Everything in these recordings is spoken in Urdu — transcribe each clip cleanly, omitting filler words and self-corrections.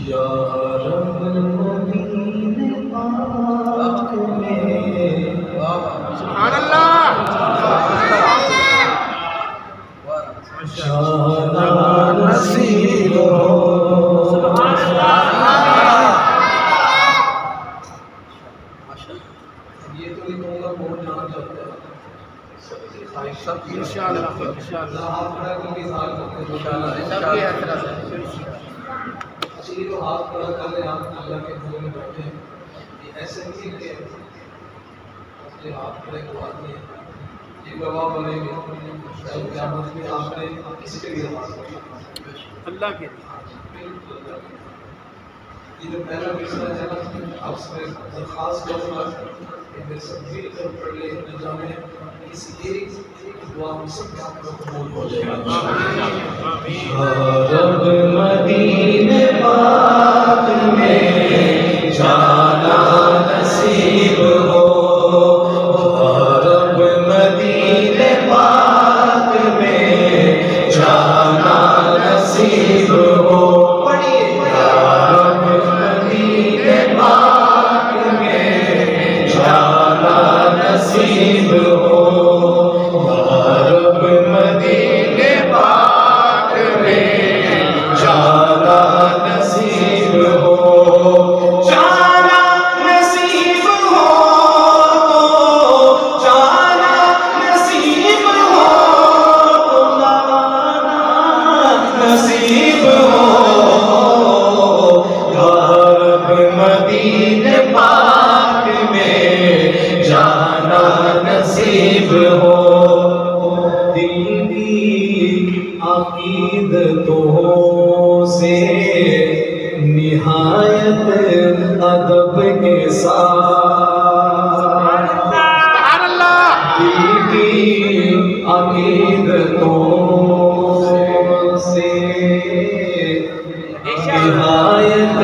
یا رب مدینے پاک میں سبحان اللہ جانا نصیب ہو. سبحان اللہ. یہ تو نہیں کہوں گا بہت جانا چاہتے ہیں انشاءاللہ انشاءاللہ اچھی تو ہاتھ کھڑا کر لیں. آپ اللہ کے گھروں میں بیٹھے ہیں. یہ ایسے نہیں کہ اپنے ہاتھ کھڑے کو آدمی یہ گواہ بنے گے قیامت میں آپ نے کسی کے لیے نماز پڑھی اللہ کے یہ جو پہلا مسئلہ ہے نا آپ سے درخواست کروں گا کہ میرے سب مل کر پڑھ لیں نہ جانے کسی ایک دعا میں سب کا قبول ہو جائے گا. رب مدینے پاک میں جانا نصیب ہو. رب مدینے پاک میں جانا نصیب ہو. نصیب ہو. رب مدینے پاک میں جانا نصیب ہو. جانا نصیب ہو تو جانا نصیب ہو تو نصیب ہو. رب مدینے پاک میں جانا نصیب ہو. دل کی عقیدتوں سے نہایت ادب کے ساتھ سبحان اللہ. دل کی عقیدتوں سے نہایت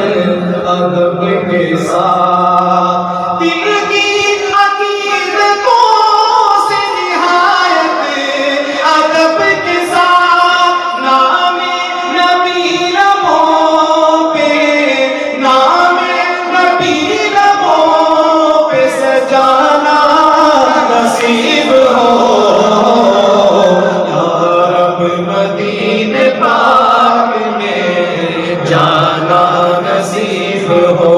ادب کے ساتھ دل کی عقیدتوں سے نہایت ادب کے ساتھ نام نبی لبوں پہ نام نبی لبوں پہ سجانا نصیب ہو. یا رب مدینے پاک میں جانا نصیب ہو.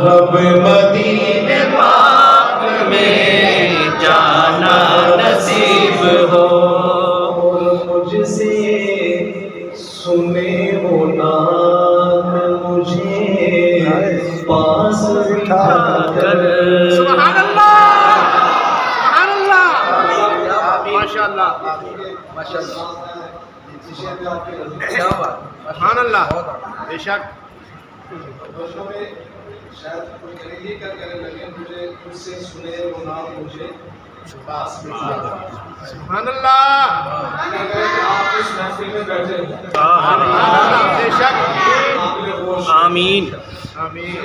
رب مدینے پاک میں جانا نصیب ہو. مجھ سے سنے وہ نام مجھے پاس بٹھا کر. سبحان اللہ سبحان اللہ. ماشاء اللہ سبحان اللہ. بے شک شاید کوئی یہ کہنے لگے مجھے خود سے سنے وہ نام مجھے پاس بٹھا کر. سبحان اللہ. آپ اس محفل میں بیٹھے ہیں. سبحان اللہ. بے شک. آپ نے وہ آمین آمین.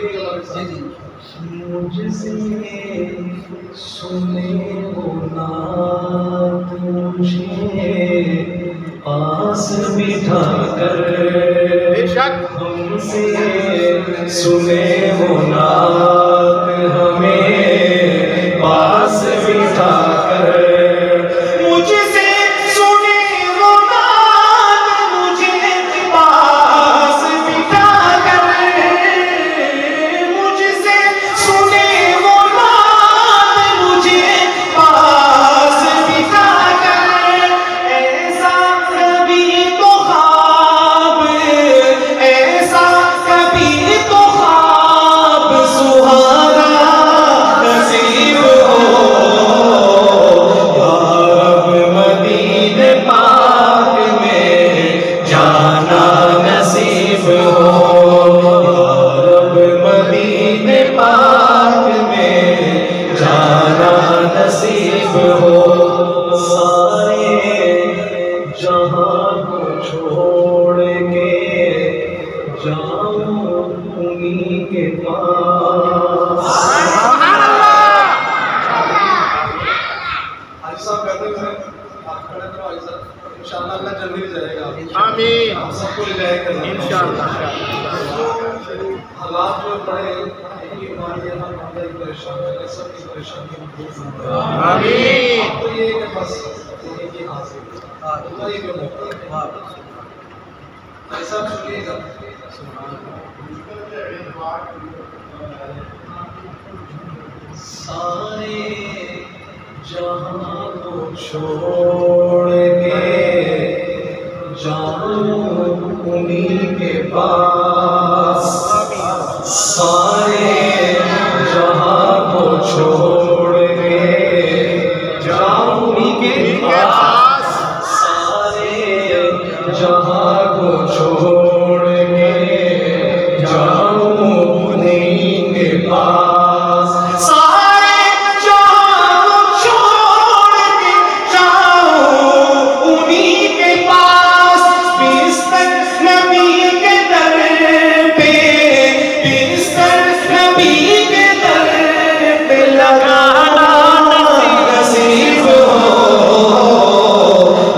مجھ سے سنے وہ نام مجھے پاس بٹھا کر. بے شک. ہم سے سنے وہ نام ہمیں پاس بٹھا کر. مجھ سے سنے وہ نام مجھے پاس بٹھا کر. مجھ سے سنے وہ نام مجھے پاس بٹھا کر. ایسا کبھی تو خواب ایسا کبھی تو خواب سہانا نصیب ہو. یا رب مدینے پاک میں جانا نصیب ہو. یا رب مدینے پاک میں جانا نصیب ہو. سارے جہاں کو چھوڑ کے جاؤں انہی کے پاس. سبحان اللہ. حاجی صاحب کہتے ہیں آپ کھڑے کرو حاجی صاحب انشاءاللہ اللہ جلدی جائے گا. آمین ہم سب کو ہدایت کرنا انشاءاللہ حالات جو پڑے یہ ہماری ہم اندر پریشان ہے سب کی پریشانی دور کرنا آمین تو یہ کہ بس یہ کی حاصل اللہ ہی کا موقع ایسا چلیے گا سارے جہاں کو چھوڑ کے جاؤں انہی کے پاس سارے جہاں کو چھوڑ کے جاؤں انہی کے پاس سارے جہاں کو چھوڑ کے جاؤں انہی کے پاس سارے جہاں کو چھوڑ کے جاؤں انہی کے پاس بستر نبی کے در پہ بستر نبی کے در پہ لگانا نصیب ہو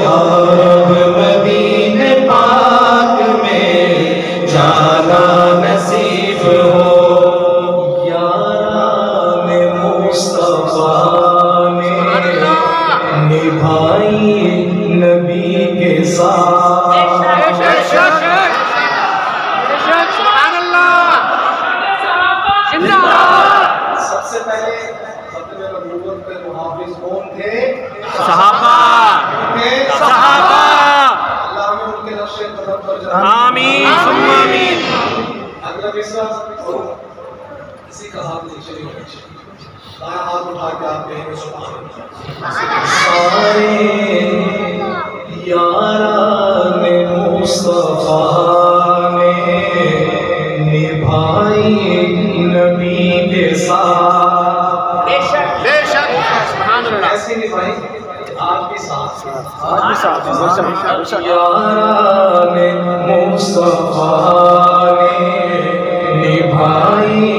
یا رب مدینہ پاک میں جانا نصیب ہو یاران مصطفیٰ نے نبھائی نبی کے ساتھ سبحان اللہ سب سے پہلے ختم نبوت کے محافظ کون تھے؟ صحابہ صحابہ اللہ ہمیں ان کے نقش قدم پر جائے آمین ثم آمین اگلا مصرع کسی کا ہاتھ نیچے نہیں ہونا چاہیے دائیں ہاتھ اٹھا کے آپ کہیں گے سبحان اللہ سارے یاران مصطفیٰ نے نبھائی نبی کے ساتھ بے شک سبحان اللہ ایسی نبھائی آپ کے ساتھ بے یاران مصطفیٰ نے نبھائی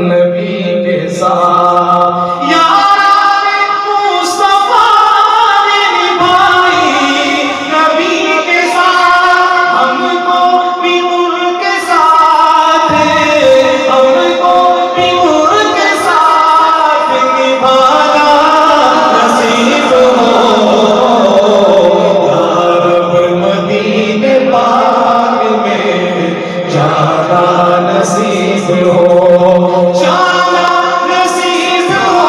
نبی کے ساتھ یاران مصطفیٰ نے نبھائی نبی کے ساتھ ہم کو بھی ان کے ساتھ ہم کو بھی ان کے ساتھ نبھانا نصیب ہو یا رب مدینہ پاک میں جانا نصیب ہو جانا نصیب ہو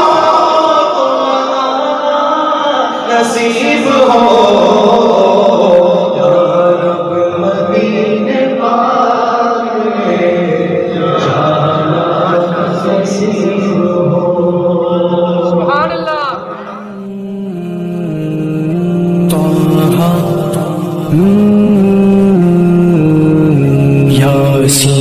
نصیب ہو یا رب مدینہ پاک میں جانا نصیب ہو سبحان اللہ Yasin